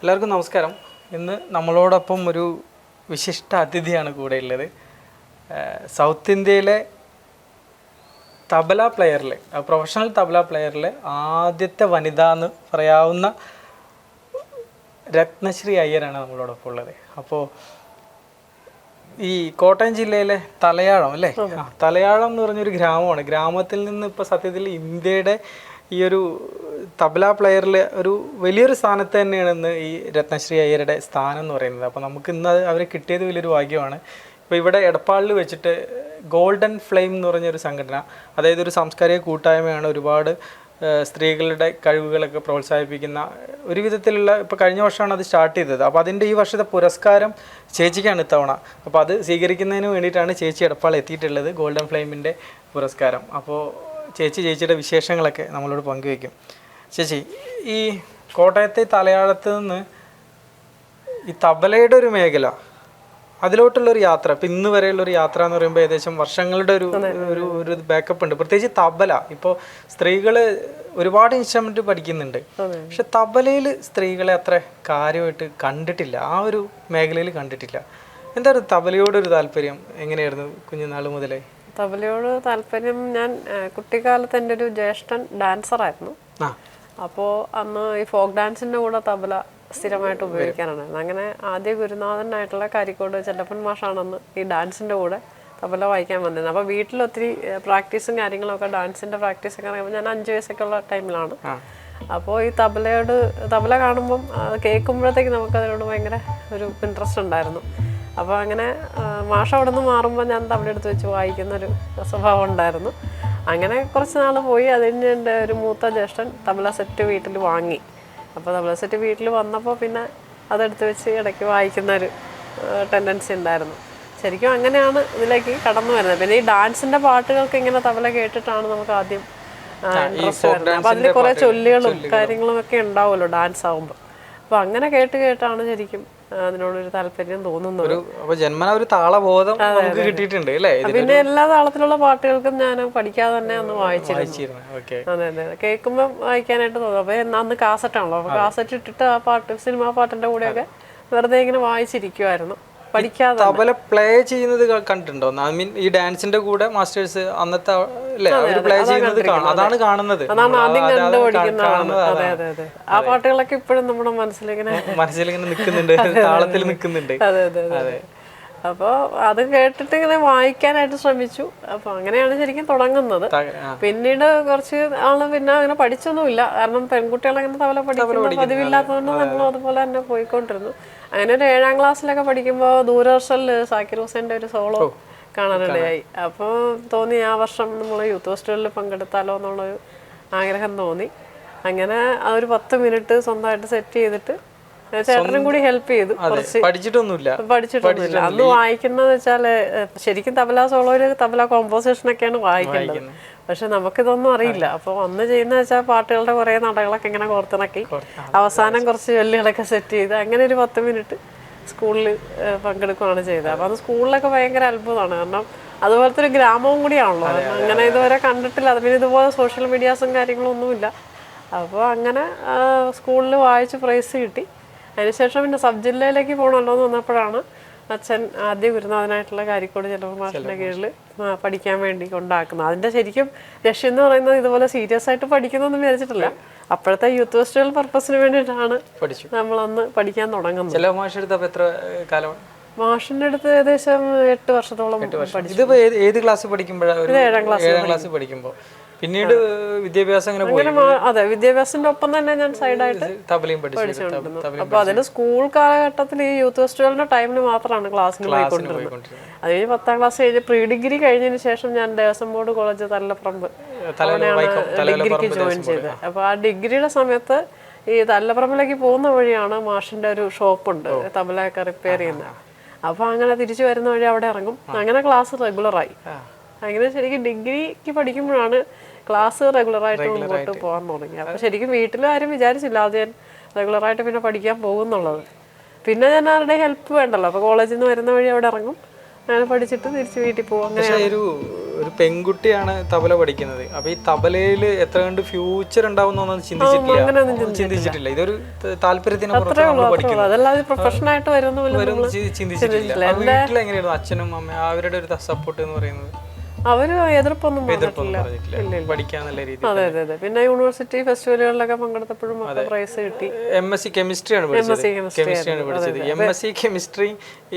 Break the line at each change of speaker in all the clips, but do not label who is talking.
എല്ലാവർക്കും നമസ്കാരം. ഇന്ന് നമ്മളോടൊപ്പം ഒരു വിശിഷ്ട അതിഥിയാണ് കൂടെ ഉള്ളത്. സൗത്ത് ഇന്ത്യയിലെ തബല പ്ലെയറിൽ, പ്രൊഫഷണൽ തബല പ്ലെയറിൽ ആദ്യത്തെ വനിത എന്ന് പറയാവുന്ന രത്നശ്രീ അയ്യരാണ് നമ്മളോടൊപ്പം ഉള്ളത്. അപ്പോൾ ഈ കോട്ടയം ജില്ലയിലെ തലയാഴം അല്ലേ, തലയാഴം എന്ന് പറഞ്ഞൊരു ഗ്രാമമാണ്. ഗ്രാമത്തിൽ നിന്ന് ഇപ്പോൾ സത്യത്തിൽ ഇന്ത്യയുടെ ഈ ഒരു തബല പ്ലെയറിൽ ഒരു വലിയൊരു സ്ഥാനത്ത് തന്നെയാണ് ഇന്ന് ഈ രത്നശ്രീ അയ്യരുടെ സ്ഥാനം എന്ന് പറയുന്നത്. അപ്പോൾ നമുക്ക് ഇന്ന് അവരെ കിട്ടിയത് വലിയൊരു ഭാഗ്യമാണ്. ഇപ്പോൾ ഇവിടെ എടപ്പാളിൽ വെച്ചിട്ട് ഗോൾഡൻ ഫ്ലെയിം എന്ന് പറഞ്ഞൊരു സംഘടന, അതായത് ഒരു സാംസ്കാരിക കൂട്ടായ്മയാണ്. ഒരുപാട് സ്ത്രീകളുടെ കഴിവുകളൊക്കെ പ്രോത്സാഹിപ്പിക്കുന്ന ഒരു വിധത്തിലുള്ള, ഇപ്പോൾ കഴിഞ്ഞ വർഷമാണ് അത് സ്റ്റാർട്ട് ചെയ്തത്. അപ്പോൾ അതിൻ്റെ ഈ വർഷത്തെ പുരസ്കാരം ചേച്ചിക്കാണ് ഇത്തവണ. അപ്പോൾ അത് സ്വീകരിക്കുന്നതിന് വേണ്ടിയിട്ടാണ് ചേച്ചി എടപ്പാൾ എത്തിയിട്ടുള്ളത്, ഗോൾഡൻ ഫ്ലെയിമിൻ്റെ പുരസ്കാരം. അപ്പോൾ ചേച്ചിയുടെ വിശേഷങ്ങളൊക്കെ നമ്മളോട് പങ്കുവയ്ക്കും. ചേച്ചി, ഈ കോട്ടയത്തെ തലയാളത്ത് നിന്ന് ഈ തബലയുടെ ഒരു മേഖല, അതിലോട്ടുള്ളൊരു യാത്ര, ഇപ്പം ഇന്ന് വരെയുള്ളൊരു യാത്ര എന്ന് പറയുമ്പോൾ ഏകദേശം വർഷങ്ങളുടെ ഒരു ബാക്കപ്പ് ഉണ്ട്. പ്രത്യേകിച്ച് തബല, ഇപ്പോൾ സ്ത്രീകൾ ഒരുപാട് ഇൻസ്ട്രുമെന്റ് പഠിക്കുന്നുണ്ട്, പക്ഷെ തബലയിൽ സ്ത്രീകളെ അത്ര കാര്യമായിട്ട് കണ്ടിട്ടില്ല, ആ ഒരു മേഖലയിൽ കണ്ടിട്ടില്ല. എന്തായിരുന്നു തബലയോടൊരു താല്പര്യം? എങ്ങനെയായിരുന്നു കുഞ്ഞുനാൾ മുതലേ?
തബലയോട് താല്പര്യം, ഞാൻ കുട്ടിക്കാലത്ത് എൻ്റെ ഒരു ജ്യേഷ്ഠൻ ഡാൻസറായിരുന്നു. അപ്പോൾ അന്ന് ഈ ഫോക്ക് ഡാൻസിൻ്റെ കൂടെ തബല സ്ഥിരമായിട്ട് ഉപയോഗിക്കാനാണ്. അങ്ങനെ ആദ്യ ഗുരുനാഥനായിട്ടുള്ള കരിക്കോട് ചെല്ലപ്പൻ മാഷാണെന്ന് ഈ ഡാൻസിൻ്റെ കൂടെ തബല വായിക്കാൻ വന്നിരുന്നത്. അപ്പോൾ വീട്ടിലൊത്തിരി പ്രാക്ടീസും കാര്യങ്ങളൊക്കെ, ഡാൻസിൻ്റെ പ്രാക്ടീസൊക്കെ പറയുമ്പോൾ ഞാൻ 5 വയസ്സൊക്കെ ഉള്ള ടൈമിലാണ്. അപ്പോൾ ഈ തബല കാണുമ്പം കേൾക്കുമ്പോഴത്തേക്ക് നമുക്കതിനോട് ഭയങ്കര ഒരു ഇൻട്രസ്റ്റ് ഉണ്ടായിരുന്നു. അപ്പോൾ അങ്ങനെ മാഷ അവിടെ നിന്ന് മാറുമ്പോൾ ഞാൻ തബല എടുത്ത് വെച്ച് വായിക്കുന്നൊരു സ്വഭാവം ഉണ്ടായിരുന്നു. അങ്ങനെ കുറച്ച് നാൾ പോയി. അതിന് എൻ്റെ ഒരു മൂത്ത ജ്യേഷ്ഠൻ തബല സെറ്റ് വീട്ടിൽ വാങ്ങി. അപ്പോൾ തബല സെറ്റ് വീട്ടിൽ വന്നപ്പോൾ പിന്നെ അതെടുത്ത് വെച്ച് ഇടയ്ക്ക് വായിക്കുന്നൊരു ടെൻഡൻസി ഉണ്ടായിരുന്നു. ശരിക്കും അങ്ങനെയാണ് ഇതിലേക്ക് കടന്നു വരുന്നത്. പിന്നെ ഈ ഡാൻസിൻ്റെ പാട്ടുകൾക്ക് ഇങ്ങനെ തബല കേട്ടിട്ടാണ് നമുക്ക് ആദ്യം ഇൻട്രസ്റ്റ് വരുന്നത്. അപ്പോൾ അതിൽ കുറേ ചൊല്ലുകളും കാര്യങ്ങളും ഒക്കെ ഉണ്ടാവുമല്ലോ ഡാൻസ് ആകുമ്പോൾ. അപ്പോൾ അങ്ങനെ കേട്ടാണ് ശരിക്കും അതിനോടൊരു താല്പര്യം തോന്നുന്നത്.
ജന്മന ഒരു താളബോധം കിട്ടിയിട്ടുണ്ട് അല്ലേ?
പിന്നെ എല്ലാ താളത്തിലുള്ള പാട്ടുകൾക്കും ഞാൻ പഠിക്കാതെ തന്നെ ഒന്ന് വായിച്ചിരുന്നു. അതെ, കേൾക്കുമ്പോൾ വായിക്കാനായിട്ട് തോന്നും. അപ്പോൾ അന്ന് കാസറ്റാണല്ലോ, അപ്പോൾ കാസറ്റ് ഇട്ടിട്ട് ആ പാട്ട്, സിനിമാ പാട്ടിന്റെ കൂടെയൊക്കെ വെറുതെ ഇങ്ങനെ വായിച്ചിരിക്കുമായിരുന്നു, പഠിക്കാതെ.
തബല പ്ലേ ചെയ്യുന്നത് കണ്ടിട്ടുണ്ടോ? ഐ മീൻ ഈ ഡാൻസിന്റെ കൂടെ മാസ്റ്റേഴ്സ് അന്നത്തെ പ്ലേ ചെയ്യുന്നത് അതാണ് കാണുന്നത്,
അതാണ് ആദ്യം കണ്ടു പഠിക്കുന്നത്. അതെ അതെ അതെ, ആ പാട്ടുകളൊക്കെ ഇപ്പോഴും നമ്മുടെ മനസ്സിലിങ്ങനെ
നിൽക്കുന്നുണ്ട്, താളത്തിൽ നിൽക്കുന്നുണ്ട്.
അതെ അതെ അതെ. അപ്പോൾ അത് കേട്ടിട്ട് ഇങ്ങനെ വായിക്കാനായിട്ട് ശ്രമിച്ചു. അപ്പോൾ അങ്ങനെയാണ് ശരിക്കും തുടങ്ങുന്നത്. പിന്നീട് കുറച്ച് ആള് പിന്നെ അങ്ങനെ പഠിച്ചൊന്നുമില്ല, കാരണം പെൺകുട്ടികളങ്ങനെ തബല പഠിക്കുന്ന പതിവില്ലാത്തതുകൊണ്ട് നമ്മൾ അതുപോലെ തന്നെ പോയിക്കൊണ്ടിരുന്നു. അങ്ങനെ ഒരു 7ാം ക്ലാസ്സിലൊക്കെ പഠിക്കുമ്പോൾ ദൂരദർശനിൽ സാക്കിർ ഹുസൈൻ്റെ ഒരു സോളോ കാണാനിടയായി. അപ്പോൾ തോന്നി ആ വർഷം നമ്മൾ യൂത്ത് ഫെസ്റ്റിവലിൽ പങ്കെടുത്താലോ എന്നുള്ളൊരു ആഗ്രഹം തോന്നി. അങ്ങനെ ആ ഒരു 10 മിനിറ്റ് സ്വന്തമായിട്ട് സെറ്റ് ചെയ്തിട്ട് ചേട്ടനും കൂടി ഹെൽപ്പ് ചെയ്തു. പഠിച്ചിട്ടൊന്നുമില്ല. അന്ന് വായിക്കുന്നത് വെച്ചാല് ശരിക്കും തബല സോളോയില് തബല കോമ്പോസിഷനൊക്കെയാണ് വായിക്കേണ്ടത്, പക്ഷെ നമുക്കിതൊന്നും അറിയില്ല. അപ്പോൾ അന്ന് ചെയ്യുന്ന വെച്ചാൽ പാട്ടുകളുടെ കുറേ നടകളൊക്കെ ഇങ്ങനെ കോർത്തിണക്കി അവസാനം കുറച്ച് വെല്ലുകളൊക്കെ സെറ്റ് ചെയ്ത് അങ്ങനെ ഒരു 10 മിനിറ്റ് സ്കൂളിൽ പങ്കെടുക്കുകയാണ് ചെയ്തത്. അപ്പോൾ അത് സ്കൂളിലൊക്കെ ഭയങ്കര അത്ഭുതമാണ്, കാരണം അതുപോലത്തെ ഒരു ഗ്രാമവും കൂടിയാണല്ലോ. അങ്ങനെ ഇതുവരെ കണ്ടിട്ടില്ല. അത് പിന്നെ ഇതുപോലെ സോഷ്യൽ മീഡിയാസും കാര്യങ്ങളൊന്നുമില്ല. അപ്പോൾ അങ്ങനെ സ്കൂളിൽ വായിച്ച് പ്രൈസ് കിട്ടി. അതിനുശേഷം പിന്നെ സബ് ജില്ലയിലേക്ക് പോകണമല്ലോ എന്ന് വന്നപ്പോഴാണ് അച്ഛൻ ആദ്യ ഗുരുനാഥനായിട്ടുള്ള കാരിക്കോട് ചെല്ലപ്പൻ മാഷിൻ്റെ കീഴിൽ പഠിക്കാൻ വേണ്ടി കൊണ്ടാക്കുന്നത്. അതിൻ്റെ ശരിക്കും ലക്ഷ്യം എന്ന് പറയുന്നത് ഇതുപോലെ സീരിയസ് ആയിട്ട് പഠിക്കുന്നൊന്നും വിചാരിച്ചിട്ടില്ല. അപ്പോഴത്തെ യൂത്ത് ഫെസ്റ്റിവൽ പർപ്പസിന് വേണ്ടിയിട്ടാണ് നമ്മളന്ന് പഠിക്കാൻ തുടങ്ങുന്നത്. മാഷിന്റെ അടുത്ത് ഏകദേശം 8 വർഷത്തോളം പഠിച്ചു.
ഏത് ക്ലാസ്സിൽ പഠിക്കുമ്പോഴാണ്?
7ാം ക്ലാസ്സിൽ
പഠിക്കുമ്പോൾ. പിന്നീട് വിദ്യാഭ്യാസം
അതെ, വിദ്യാഭ്യാസത്തിന്റെ ഒപ്പം തന്നെ ഞാൻ സൈഡായിട്ട് പഠിച്ചുകൊണ്ടിരുന്നു. അപ്പൊ അതിന് സ്കൂൾ കാലഘട്ടത്തിൽ ഈ യൂത്ത് ഫെസ്റ്റിവലിന്റെ ടൈമിന് മാത്രമാണ് ക്ലാസ്സിന് പോയിക്കൊണ്ടിരുന്നത്. അത് കഴിഞ്ഞ് 10ാം ക്ലാസ് കഴിഞ്ഞ് പ്രീ ഡിഗ്രി കഴിഞ്ഞതിന് ശേഷം ഞാൻ ദേവസ്വം ബോർഡ് കോളേജ് തല്ലപ്പറമ്പ് ഡിഗ്രിക്ക് ജോയിൻ ചെയ്തത്. അപ്പൊ ആ ഡിഗ്രിയുടെ സമയത്ത് ഈ തല്ലപ്പറമ്പിലേക്ക് പോകുന്ന വഴിയാണ് മാഷിന്റെ ഒരു ഷോപ്പുണ്ട്, തബലയൊക്കെ റിപ്പയർ ചെയ്യുന്നത്. അപ്പൊ അങ്ങനെ തിരിച്ചു വരുന്ന വഴി അവിടെ ഇറങ്ങും. അങ്ങനെ ക്ലാസ് റെഗുലറായി. അങ്ങനെ ശരിക്കും ഡിഗ്രിക്ക് പഠിക്കുമ്പോഴാണ് ക്ലാസ് റെഗുലറായിട്ട് മുമ്പോട്ട് പോകാൻ തുടങ്ങി. അപ്പോൾ ശരിക്കും വീട്ടിൽ ആരും വിചാരിച്ചില്ല അത് ഞാൻ റെഗുലറായിട്ട് പിന്നെ പഠിക്കാൻ പോകുന്നുള്ളത്. പിന്നെ ഞാൻ ആരുടെ ഹെൽപ്പ് വേണ്ടല്ലോ. അപ്പോൾ കോളേജിൽ നിന്ന് വരുന്ന വഴി അവിടെ ഇറങ്ങും, അങ്ങനെ പഠിച്ചിട്ട് തിരിച്ച് വീട്ടിൽ പോകും. അങ്ങനെ
ഒരു ഒരു പെൺകുട്ടിയാണ് തബല പഠിക്കുന്നത്. അപ്പൊ ഈ തബലയിൽ എത്ര കണ്ട് ഫ്യൂച്ചർ ഉണ്ടാവുന്നൊന്നും ചിന്തിച്ചിട്ടില്ല. ഇതൊരു താല്പര്യത്തിന് ചിന്തിച്ചിട്ടില്ല. വീട്ടിൽ എങ്ങനെയായിരുന്നു അച്ഛനും അമ്മ അവരുടെ ഒരു സപ്പോർട്ട് എന്ന് പറയുന്നത്?
അവര് എതിർപ്പൊന്നും
പഠിക്കാൻ നല്ല രീതിയിൽ.
അതെ അതെ അതെ. പിന്നെ യൂണിവേഴ്സിറ്റി ഫെസ്റ്റിവലുകളിലൊക്കെ പങ്കെടുത്തപ്പോഴും പ്രൈസ് കിട്ടി.
MSc കെമിസ്ട്രിയാണ് പഠിച്ചത്. MSc കെമിസ്ട്രി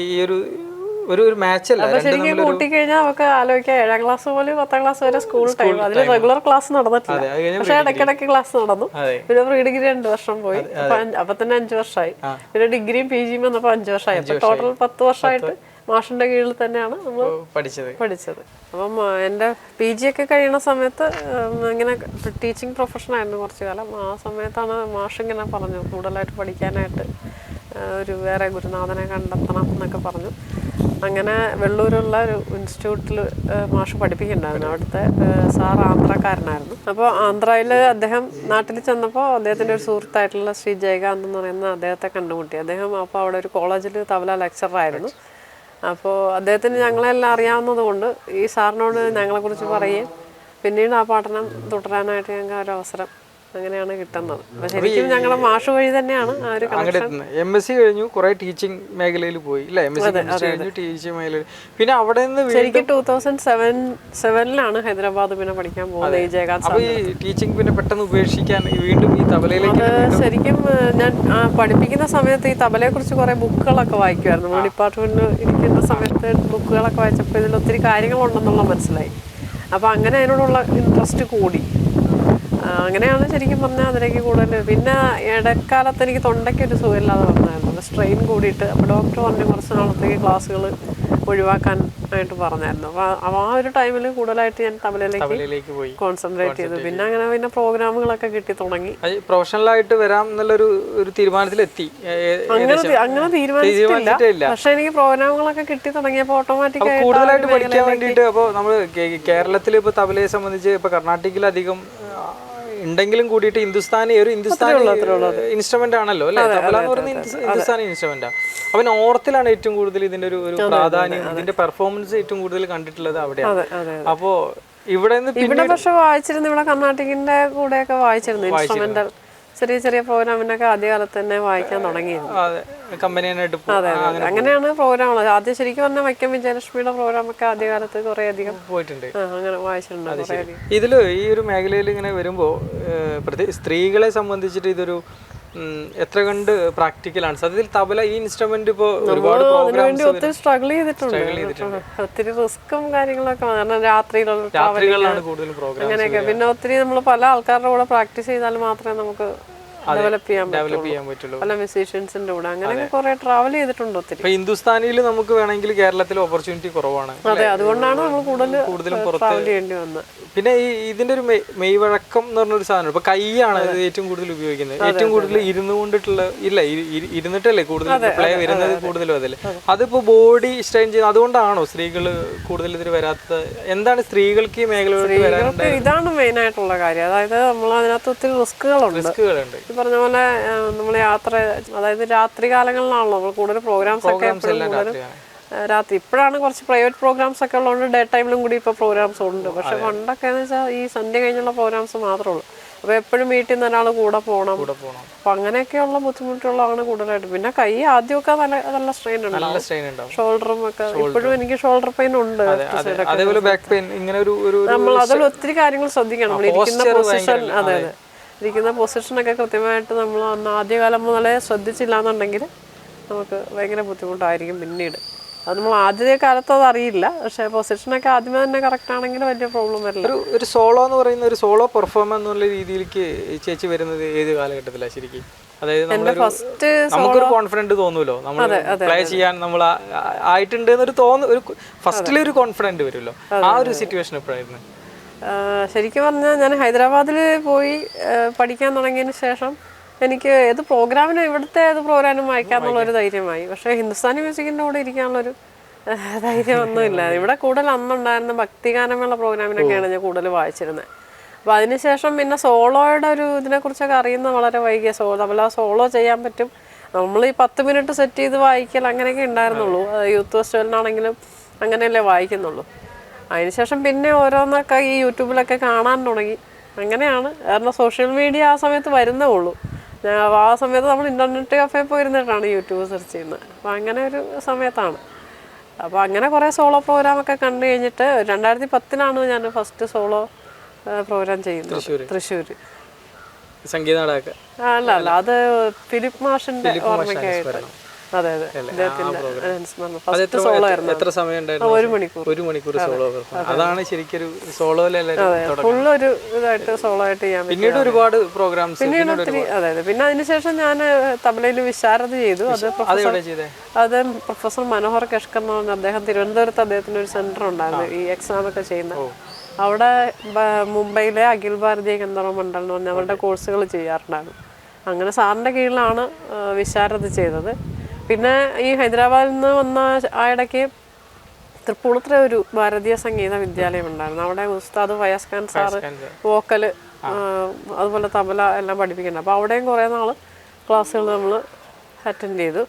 ഈ ഒരു മാച്ച് അല്ല.
ശരിക്കും കൂട്ടിക്കഴിഞ്ഞാൽ നമുക്ക് ആലോചിക്കാം 7ാം ക്ലാസ് മുതൽ 10ാം ക്ലാസ് വരെ സ്കൂൾ ടൈം. അതിൽ റെഗുലർ ക്ലാസ് നടന്നിട്ടില്ല, പക്ഷെ ഇടയ്ക്കിടയ്ക്ക് ക്ലാസ് നടന്നു. പിന്നെ പ്രീ ഡിഗ്രി 2 വർഷം പോയി, അപ്പൊ തന്നെ 5 വർഷമായി. പിന്നെ ഡിഗ്രിയും PG വന്നപ്പോ 5 വർഷമായി. അപ്പൊ ടോട്ടൽ 10 വർഷമായിട്ട് മാഷിന്റെ കീഴിൽ തന്നെയാണ് നമ്മൾ പഠിച്ചത്. അപ്പം എൻ്റെ PG ഒക്കെ കഴിയുന്ന സമയത്ത് ഇങ്ങനെ ടീച്ചിങ് പ്രൊഫഷനായിരുന്നു കുറച്ചു കാലം. ആ സമയത്താണ് മാഷ് ഇങ്ങനെ പറഞ്ഞു കൂടുതലായിട്ട് പഠിക്കാനായിട്ട് ഒരു വേറെ ഗുരുനാഥനെ കണ്ടെത്തണം എന്നൊക്കെ പറഞ്ഞു. അങ്ങനെ വെള്ളൂരുള്ള ഒരു ഇൻസ്റ്റിറ്റ്യൂട്ടിൽ മാഷ് പഠിപ്പിക്കുന്നുണ്ടായിരുന്നു. അവിടുത്തെ സാർ ആന്ധ്രക്കാരനായിരുന്നു. അപ്പോൾ ആന്ധ്രയിൽ അദ്ദേഹം നാട്ടിൽ ചെന്നപ്പോൾ അദ്ദേഹത്തിൻ്റെ ഒരു സുഹൃത്തായിട്ടുള്ള ശ്രീ ജയകാന്ത് എന്ന് പറയുന്ന അദ്ദേഹത്തെ കണ്ടുമുട്ടി. അദ്ദേഹം അപ്പോൾ അവിടെ ഒരു കോളേജിൽ തബല ലെക്ചറായിരുന്നു. അപ്പോൾ അദ്ദേഹത്തിന് ഞങ്ങളെല്ലാം അറിയാവുന്നത് കൊണ്ട് ഈ സാറിനോട് ഞങ്ങളെക്കുറിച്ച് പറയുകയും പിന്നീട് ആ പഠനം തുടരാനായിട്ട് ഞങ്ങൾക്ക് ഒരു അവസരം അങ്ങനെയാണ് കിട്ടുന്നത്. അപ്പോൾ ശരിക്കും ഞങ്ങളുടെ മാഷ് വഴി തന്നെയാണ് ആ ഒരു കണക്ഷൻ.
MSc കഴിഞ്ഞു, കുറെ ടീച്ചിങ് മേഖലയിൽ പോയി അല്ലേ? ടീച്ചിങ് മേഖലയിൽ പിന്നെ അവിടെ നിന്ന്
ശരിക്കും 2007 ഹൈദരാബാദ് പിന്നെ പഠിക്കാൻ പോകുന്നത് ഈ ജയകാന്ത്.
അപ്പോൾ ഈ ടീച്ചിങ് പിന്നെ പെട്ടെന്ന് ഉപേക്ഷിക്കാൻ വീണ്ടും ഈ തബലയിലേക്ക്?
ശരിക്കും ഞാൻ പഠിപ്പിക്കുന്ന സമയത്ത് ഈ തബലയെക്കുറിച്ച് കുറേ ബുക്കുകളൊക്കെ വായിക്കുമായിരുന്നു. നമ്മൾ ഡിപ്പാർട്ട്മെന്റിൽ ഇരിക്കുന്ന സമയത്ത് ബുക്കുകളൊക്കെ വായിച്ചപ്പോൾ ഇതിൽ ഒത്തിരി കാര്യങ്ങളുണ്ടെന്നുള്ള മനസ്സിലായി. അപ്പോൾ അങ്ങനെ അതിനോടുള്ള ഇൻട്രസ്റ്റ് കൂടി. അങ്ങനെയാണ് ശരിക്കും പറഞ്ഞാൽ അതിലേക്ക് കൂടുതൽ. പിന്നെ ഇടക്കാലത്ത് എനിക്ക് തൊണ്ടയ്ക്കൊരു സുഖമില്ലാതെ വന്നായിരുന്നു, സ്ട്രെയിൻ കൂടിയിട്ട്. അപ്പോൾ ഡോക്ടർ പറഞ്ഞു കുറച്ച് നാളത്തേക്ക് ക്ലാസ്സുകൾ ഒഴിവാക്കാനായിട്ട് പറഞ്ഞായിരുന്നു. അപ്പോൾ ആ ഒരു ടൈമിൽ കൂടുതലായിട്ട് ഞാൻ തബലയിലേക്ക് പോയി കോൺസെൻട്രേറ്റ് ചെയ്തു. പിന്നെ പിന്നെ പ്രോഗ്രാമുകളൊക്കെ കിട്ടി തുടങ്ങി.
പ്രൊഫഷണലായിട്ട് വരാം എന്നുള്ളൊരു തീരുമാനത്തിലെത്തി?
അങ്ങനെ തീരുമാനിച്ചിട്ടില്ല, പക്ഷെ എനിക്ക് പ്രോഗ്രാമുകളൊക്കെ കിട്ടി തുടങ്ങിയപ്പോൾ ഓട്ടോമാറ്റിക്കായിട്ട്
കൂടുതലായിട്ട് പഠിക്കാൻ വേണ്ടിയിട്ട്. അപ്പോൾ നമ്മൾ കേരളത്തിൽ ഇപ്പോൾ തബലയെ സംബന്ധിച്ച് ഇപ്പോൾ കർണാടകയിലധികം ഉണ്ടെങ്കിലും കൂടിയിട്ട് ഹിന്ദുസ്ഥാനി ഇൻസ്ട്രുമെന്റ് ആണല്ലോ അല്ലെ? തബല എന്ന് പറയുന്നത് ഹിന്ദുസ്ഥാനി ഇൻസ്ട്രുമെന്റാ. അപ്പൊ നോർത്തിലാണ് ഏറ്റവും കൂടുതൽ ഇതിന്റെ ഒരു പ്രാധാന്യം, ഇതിന്റെ പെർഫോമൻസ് ഏറ്റവും കൂടുതൽ കണ്ടിട്ടുള്ളത് അവിടെയാണ്. അപ്പോ ഇവിടെ
പക്ഷെ വായിച്ചിരുന്നു, ഇവിടെ കർണാടകിന്റെ കൂടെയൊക്കെ വായിച്ചിരുന്നു. ഇൻസ്ട്രുമെന്റൽ ചെറിയ ചെറിയ പ്രോഗ്രാമിനൊക്കെ ആദ്യകാലത്ത് തന്നെ വായിക്കാൻ തുടങ്ങിയിരുന്നു. അങ്ങനെയാണ് പ്രോഗ്രാമുകൾ ആദ്യം ശരിക്കും പറഞ്ഞാൽ വൈക്കം വിജയലക്ഷ്മിയുടെ പ്രോഗ്രാമൊക്കെ ആദ്യകാലത്ത് കുറെ അധികം പോയിട്ടുണ്ട്, അങ്ങനെ വായിച്ചിട്ടുണ്ട്.
ഇതില് ഈ ഒരു മേഖലയിൽ ഇങ്ങനെ വരുമ്പോ സ്ത്രീകളെ സംബന്ധിച്ചിട്ട് ഇതൊരു എത്ര കണ്ട് പ്രാക്ടിക്കലാണ് സത്യത്തിൽ തബല ഈ ഇൻസ്ട്രുമെന്റ്? ഇപ്പോ ഒരുപാട്
ഒത്തിരി സ്ട്രഗിൾ ചെയ്തിട്ടുണ്ട്, ഒത്തിരി റിസ്ക്കും കാര്യങ്ങളൊക്കെ. കാരണം രാത്രികളിലാണ് കൂടുതൽ പ്രോഗ്രാം അങ്ങനെയൊക്കെ. പിന്നെ ഒത്തിരി നമ്മൾ പല ആൾക്കാരുടെ കൂടെ പ്രാക്ടീസ് ചെയ്താൽ മാത്രമേ നമുക്ക് ഡെവലപ്പ് ചെയ്യാൻ പറ്റുള്ളൂ, പല മ്യൂസീഷ്യൻസിന്റെ കൂടെ. അങ്ങനെ കുറെ ട്രാവൽ ചെയ്തിട്ടുണ്ട് ഒത്തിരി.
ഹിന്ദുസ്ഥാനിയിൽ നമുക്ക് വേണമെങ്കിൽ കേരളത്തിൽ ഓപ്പർച്യൂണിറ്റി കുറവാണ്.
അതെ, അതുകൊണ്ടാണ് നമ്മൾ കൂടുതലും ട്രാവൽ ചെയ്യേണ്ടി വന്നത്.
പിന്നെ ഈ ഇതിന്റെ ഒരു മെയ്വഴക്കം എന്ന് പറഞ്ഞൊരു സാധനം ഇപ്പൊ കൈയാണ് ഏറ്റവും കൂടുതൽ ഉപയോഗിക്കുന്നത്. ഏറ്റവും കൂടുതൽ ഇരുന്നുകൊണ്ടിട്ടുള്ള ഇരുന്നിട്ടല്ലേ കൂടുതൽ പ്ലേ വരുന്നത് കൂടുതലും അതല്ലേ? അതിപ്പോ ബോഡി സ്ട്രെയിൻ ചെയ്യുന്നത് അതുകൊണ്ടാണോ സ്ത്രീകൾ കൂടുതൽ ഇതിന് വരാത്തത്? എന്താണ് സ്ത്രീകൾക്ക് ഈ മേഖലയിലോട്ട് വരാനുണ്ട്?
ഇതാണ് മെയിൻ ആയിട്ടുള്ള കാര്യം. അതായത് നമ്മൾ അതിനകത്ത് ഒത്തിരി റിസ്കുകളുണ്ട്. പറഞ്ഞ പോലെ നമ്മൾ യാത്ര, അതായത് രാത്രി കാലങ്ങളിലാണല്ലോ നമ്മൾ കൂടുതൽ പ്രോഗ്രാംസ് ഒക്കെ രാത്രി. ഇപ്പോഴാണ് കുറച്ച് പ്രൈവറ്റ് പ്രോഗ്രാംസ് ഒക്കെ ഉള്ളതുകൊണ്ട് ഡേ ടൈമിലും കൂടി ഇപ്പോൾ പ്രോഗ്രാംസ് ഉണ്ട്. പക്ഷെ പണ്ടൊക്കെ എന്ന് വെച്ചാൽ ഈ സന്ധ്യ കഴിഞ്ഞുള്ള പ്രോഗ്രാംസ് മാത്രമേ ഉള്ളൂ. അപ്പോൾ എപ്പോഴും വീട്ടിൽ നിന്ന് ഒരാൾ കൂടെ പോകണം. അപ്പം അങ്ങനെയൊക്കെയുള്ള ബുദ്ധിമുട്ടുകളാണ് കൂടുതലായിട്ട്. പിന്നെ കൈ ആദ്യമൊക്കെ നല്ല സ്ട്രെയിൻ ഉണ്ടാവും, ഷോൾഡറും ഒക്കെ. ഇപ്പോഴും എനിക്ക് ഷോൾഡർ പെയിൻ ഉണ്ട്. നമ്മൾ അതിൽ ഒത്തിരി കാര്യങ്ങൾ ശ്രദ്ധിക്കണം. നമ്മൾ ഇരിക്കുന്ന പൊസിഷൻ, അതെ അതെ, ഇരിക്കുന്ന പൊസിഷനൊക്കെ കൃത്യമായിട്ട് നമ്മൾ അന്ന് ആദ്യകാലം മുതലേ ശ്രദ്ധിച്ചില്ല എന്നുണ്ടെങ്കിൽ നമുക്ക് ഭയങ്കര ബുദ്ധിമുട്ടായിരിക്കും പിന്നീട്. അത് നമ്മൾ ആദ്യത്തെ കാലത്ത് അത് അറിയില്ല, പക്ഷേ പൊസിഷനൊക്കെ ആദ്യമേ തന്നെ കറക്റ്റ് ആണെങ്കിൽ വലിയ പ്രോബ്ലം വരില്ല.
ഒരു സോളോ എന്ന് പറയുന്ന ഒരു സോളോ പെർഫോമർ എന്നുള്ള രീതിയിലേക്ക് ചേച്ചി വരുന്നത് ഏത് കാലഘട്ടത്തിലാണ് ശരിക്കും? അതായത് നമുക്കൊരു കോൺഫിഡൻറ്റ് തോന്നുമല്ലോ, നമ്മൾ പ്ലേ ചെയ്യാൻ നമ്മൾ ആയിട്ടുണ്ട് എന്നൊരു ഫസ്റ്റിലൊരു കോൺഫിഡൻറ്റ് വരുമല്ലോ, ആ ഒരു സിറ്റുവേഷൻ എപ്പോഴായിരുന്നു?
ശരിക്കും പറഞ്ഞാൽ ഞാൻ ഹൈദരാബാദിൽ പോയി പഠിക്കാൻ തുടങ്ങിയതിന് ശേഷം എനിക്ക് ഏത് പ്രോഗ്രാമിനും ഇവിടുത്തെ ഏത് പ്രോഗ്രാമിനും വായിക്കാന്നുള്ളൊരു ധൈര്യമായി. പക്ഷേ ഹിന്ദുസ്ഥാനി മ്യൂസിക്കിൻ്റെ കൂടെ ഇരിക്കാനുള്ളൊരു ധൈര്യമൊന്നുമില്ല. ഇവിടെ കൂടുതൽ അന്നുണ്ടായിരുന്ന ഭക്തിഗാനമുള്ള പ്രോഗ്രാമിനൊക്കെയാണ് ഞാൻ കൂടുതൽ വായിച്ചിരുന്നത്. അപ്പോൾ അതിനുശേഷം പിന്നെ സോളോയുടെ ഒരു ഇതിനെക്കുറിച്ചൊക്കെ അറിയുന്ന വളരെ വൈകിയ. തബല സോളോ ചെയ്യാൻ പറ്റും, നമ്മൾ ഈ 10 മിനിറ്റ് സെറ്റ് ചെയ്ത് വായിക്കൽ അങ്ങനെയൊക്കെ ഉണ്ടായിരുന്നുള്ളൂ. യൂത്ത് ഫെസ്റ്റിവലിനാണെങ്കിലും അങ്ങനെയല്ലേ വായിക്കുന്നുള്ളൂ. അതിനുശേഷം പിന്നെ ഓരോന്നൊക്കെ ഈ യൂട്യൂബിലൊക്കെ കാണാൻ തുടങ്ങി. അങ്ങനെയാണ്. കാരണം സോഷ്യൽ മീഡിയ ആ സമയത്ത് വരുന്നേ ഉള്ളൂ. ആ സമയത്ത് നമ്മൾ ഇൻ്റർനെറ്റ് കഫേ പോയിരുന്നിട്ടാണ് യൂട്യൂബ് സെർച്ച് ചെയ്യുന്നത്. അപ്പോൾ അങ്ങനെ ഒരു സമയത്താണ്. അപ്പോൾ അങ്ങനെ കുറേ സോളോ പ്രോഗ്രാമൊക്കെ കണ്ടു കഴിഞ്ഞിട്ട് 2010 ഞാൻ ഫസ്റ്റ് സോളോ പ്രോഗ്രാം ചെയ്യുന്നത് തൃശ്ശൂർ.
സംഗീത നാടക
അല്ല അത് ഫിലിപ്പ് മാഷിന്റെ ഓർമ്മയ്ക്കായിട്ട്. അതെ അതെ, ഫസ്റ്റ് സോളോ ആയിരുന്നു.
എത്ര സമയം ഉണ്ടായിരുന്നു?
1 മണിക്കൂർ.
1 മണിക്കൂർ സോളോ. അതാണ് ശരിക്കൊരു സോളോയിലെ
ഫുള്ളൊരു ഇതായിട്ട് സോളോ ആയിട്ട് ചെയ്യാൻ പറ്റും.
പിന്നീട് ഒരുപാട് പ്രോഗ്രാംസ്
പിന്നീട് ഒത്തിരി. അതെ അതെ. പിന്നെ അതിനുശേഷം ഞാൻ തബലയിൽ വിശാരദ ചെയ്തു. അത് പ്രൊഫസർ മനോഹർ കെഷ്കർ എന്ന് പറഞ്ഞ അദ്ദേഹം തിരുവനന്തപുരത്ത് അദ്ദേഹത്തിന് ഒരു സെന്റർ ഉണ്ടായിരുന്നു ഈ എക്സാം ഒക്കെ ചെയ്യുന്ന. അവിടെ മുംബൈയിലെ അഖിൽ ഭാരതീയ ഗന്ധർവ മണ്ഡലം എന്ന് പറഞ്ഞ അവരുടെ കോഴ്സുകൾ ചെയ്യാറുണ്ടായിരുന്നു. അങ്ങനെ സാറിൻ്റെ കീഴിലാണ് വിശാരദ ചെയ്തത്. പിന്നെ ഈ ഹൈദരാബാദിൽ നിന്ന് വന്ന ആ ഇടയ്ക്ക് തൃപ്പൂണിത്തുറ ഒരു ഭാരതീയ സംഗീത വിദ്യാലയം ഉണ്ടായിരുന്നു. അവിടെ ഉസ്താദ് ഫയാസ് ഖാൻ സാറ് വോക്കൽ അതുപോലെ തബല എല്ലാം പഠിപ്പിക്കുന്നുണ്ട്. അപ്പോൾ അവിടെയും കുറേ നാൾ ക്ലാസ്സുകൾ നമ്മൾ അറ്റൻഡ് ചെയ്തു.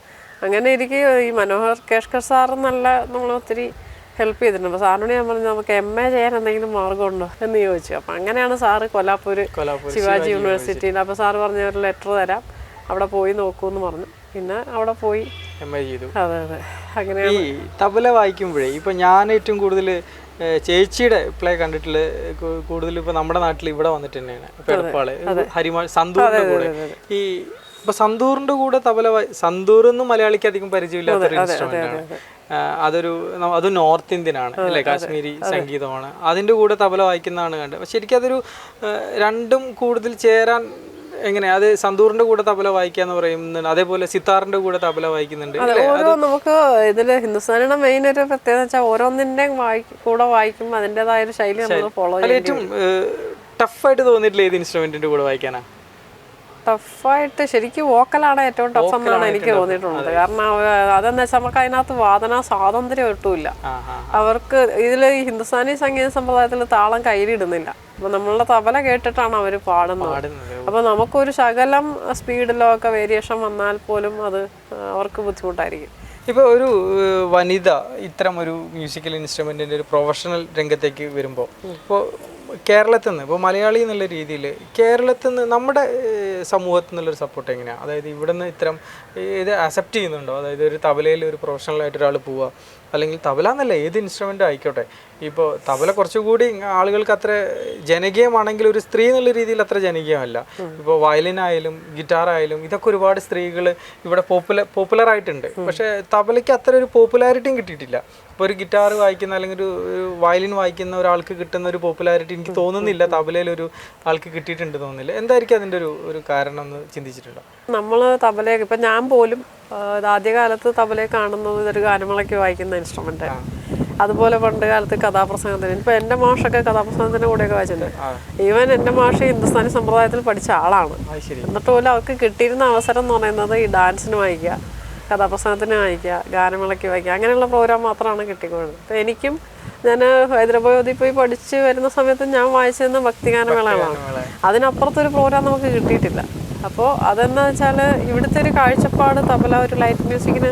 അങ്ങനെ എനിക്ക് ഈ മനോഹർ കേഷ്കർ സാറ് നമ്മൾ ഒത്തിരി ഹെൽപ്പ് ചെയ്തിട്ടുണ്ട്. അപ്പോൾ സാറിനോട് ഞാൻ പറഞ്ഞു നമുക്ക് MA ചെയ്യാൻ എന്തെങ്കിലും മാർഗമുണ്ടോ എന്ന് ചോദിച്ചു. അപ്പം അങ്ങനെയാണ് സാറ് കൊല്ലാപ്പൂർ ശിവാജി യൂണിവേഴ്സിറ്റിയിൽ. അപ്പോൾ സാറ് പറഞ്ഞ ഒരു ലെറ്റർ തരാം, അവിടെ പോയി നോക്കൂ എന്ന് പറഞ്ഞു. പിന്നെ അവിടെ പോയി
MA ചെയ്തു.
അതെ അതെ. അങ്ങനെയാണ്.
ഈ തബല വായിക്കുമ്പോഴേ ഇപ്പം ഞാൻ ഏറ്റവും കൂടുതൽ ചേച്ചിയുടെ പ്ലേ കണ്ടിട്ടുള്ള കൂടുതൽ ഇപ്പം നമ്മുടെ നാട്ടിൽ ഇവിടെ വന്നിട്ട് തന്നെയാണ് പെടപ്പാള് സന്തൂറിന്റെ കൂടെ. ഈ ഇപ്പൊ സന്തൂറിന്റെ കൂടെ തബല സന്തൂർ എന്നും മലയാളിക്ക് അധികം പരിചയമില്ലാത്തൊരു ഇൻസ്ട്രുമെന്റ് ആണ്. അത് നോർത്ത് ഇന്ത്യൻ ആണ് അല്ലെ, കാശ്മീരി സംഗീതമാണ്. അതിന്റെ കൂടെ തബല വായിക്കുന്നതാണ് കണ്ടത്. പക്ഷെ ശരിക്കും അതൊരു രണ്ടും കൂടുതൽ ചേരാൻ എങ്ങനെ, അത് സന്തൂറിന്റെ കൂടെ തബല വായിക്കാന്ന് പറയുന്നുണ്ട്, അതേപോലെ സിത്താറിന്റെ കൂടെ തബല വായിക്കുന്നുണ്ട്.
നമുക്ക് ഇതില് ഹിന്ദുസ്ഥാനിയുടെ മെയിൻ ഒരു പ്രത്യേകത വെച്ചാൽ ഓരോന്നിന്റെ കൂടെ വായിക്കുമ്പോൾ അതിൻ്റെതായ ഒരു ശൈലി നമ്മൾ ഫോളോ ചെയ്യും.
ഏറ്റവും ടഫായിട്ട് തോന്നിയിട്ടില്ല ഏത് ഇൻസ്ട്രുമെന്റിന്റെ കൂടെ വായിക്കാനാ?
ടഫായിട്ട് ശരിക്കും വോക്കലാണ് ഏറ്റവും ടഫ് എന്നാണ് എനിക്ക് തോന്നിയിട്ടുള്ളത്. കാരണം അതെന്ന് വെച്ചാൽ നമുക്ക് അതിനകത്ത് വാദന സ്വാതന്ത്ര്യം ഒട്ടുമില്ല. അവർക്ക് ഇതിൽ ഈ ഹിന്ദുസ്ഥാനി സംഗീത സമ്പ്രദായത്തിൽ താളം കയ്യിലിടുന്നില്ല. അപ്പൊ നമ്മളുടെ തബല കേട്ടിട്ടാണ് അവർ പാടുന്നത്. അപ്പൊ നമുക്കൊരു ശകലം സ്പീഡിലോ ഒക്കെ വേരിയേഷൻ വന്നാൽ പോലും അത് അവർക്ക് ബുദ്ധിമുട്ടായിരിക്കും.
ഇപ്പോൾ ഒരു വനിത ഇത്തരം ഒരു മ്യൂസിക്കൽ ഇൻസ്ട്രുമെന്റിന്റെ ഒരു പ്രൊഫഷണൽ രംഗത്തേക്ക് വരുമ്പോൾ, ഇപ്പോൾ കേരളത്തിൽ നിന്ന്, ഇപ്പോൾ മലയാളി എന്നുള്ള രീതിയിൽ കേരളത്തിൽ നിന്ന് നമ്മുടെ സമൂഹത്തിൽ നിന്നുള്ളൊരു സപ്പോർട്ട് എങ്ങനെയാണ്? അതായത് ഇവിടെ നിന്ന് ഇത്തരം ഇത് അക്സെപ്റ്റ് ചെയ്യുന്നുണ്ടോ? അതായത് ഒരു തബലയിൽ ഒരു പ്രൊഫഷണലായിട്ട് ഒരാൾ പോവുക, അല്ലെങ്കിൽ തബല എന്നല്ല ഏത് ഇൻസ്ട്രുമെൻ്റ് ആയിക്കോട്ടെ. ഇപ്പോൾ തബല കുറച്ചുകൂടി ആളുകൾക്ക് അത്ര ജനകീയമാണെങ്കിൽ ഒരു സ്ത്രീ എന്നുള്ള രീതിയിൽ അത്ര ജനകീയമല്ല. ഇപ്പോൾ വയലിനായാലും ഗിറ്റാറായാലും ഇതൊക്കെ ഒരുപാട് സ്ത്രീകൾ ഇവിടെ പോപ്പുലർ ആയിട്ടുണ്ട്. പക്ഷേ തബലയ്ക്ക് അത്ര ഒരു പോപ്പുലാരിറ്റിയും കിട്ടിയിട്ടില്ല. ഇപ്പോൾ ഒരു ഗിറ്റാർ വായിക്കുന്ന അല്ലെങ്കിൽ ഒരു വയലിൻ വായിക്കുന്ന ഒരാൾക്ക് കിട്ടുന്ന ഒരു പോപ്പുലാരിറ്റി എനിക്ക് തോന്നുന്നില്ല തബലയിൽ ഒരു ആൾക്ക് കിട്ടിയിട്ടുണ്ട് തോന്നുന്നില്ല. എന്തായിരിക്കും അതിൻ്റെ ഒരു കാരണം എന്ന് ചിന്തിച്ചിട്ടുണ്ടോ?
നമ്മൾ തബലയൊക്കെ ഇപ്പം ഞാൻ പോലും ആദ്യകാലത്ത് തബലയെ കാണുന്നത് ഇതൊരു ഗാനമേളയ്ക്ക് വായിക്കുന്ന ഇൻസ്ട്രുമെൻ്റ്. അതുപോലെ പണ്ട് കാലത്ത് കഥാപ്രസംഗത്തിന്, ഇപ്പം എൻ്റെ മാഷൊക്കെ കഥാപ്രസംഗത്തിൻ്റെ കൂടെയൊക്കെ വായിച്ചിട്ടുണ്ട്. ഈവൻ എൻ്റെ മാഷ് ഹിന്ദുസ്ഥാനി സമ്പ്രദായത്തിൽ പഠിച്ച ആളാണ്. എന്നിട്ട് പോലും അവർക്ക് കിട്ടിയിരുന്ന അവസരം എന്ന് പറയുന്നത് ഈ ഡാൻസിന് വായിക്കുക, കഥാപ്രസംഗത്തിന് വായിക്കുക, ഗാനമേളയ്ക്ക് വായിക്കുക, അങ്ങനെയുള്ള പ്രോഗ്രാം മാത്രമാണ് കിട്ടിക്കൊള്ളുന്നത്. അപ്പോൾ എനിക്കും ഞാൻ ഹൈദരാബാദിൽ പോയി പഠിച്ച് വരുന്ന സമയത്ത് ഞാൻ വായിച്ചിരുന്ന ഭക്തിഗാനമേളകളാണ്. അതിനപ്പുറത്തൊരു പ്രോഗ്രാം നമുക്ക് കിട്ടിയിട്ടില്ല. അപ്പോൾ അതെന്താ വെച്ചാൽ ഇവിടുത്തെ ഒരു കാഴ്ചപ്പാട് തബല ഒരു ലൈറ്റ് മ്യൂസിക്കിന്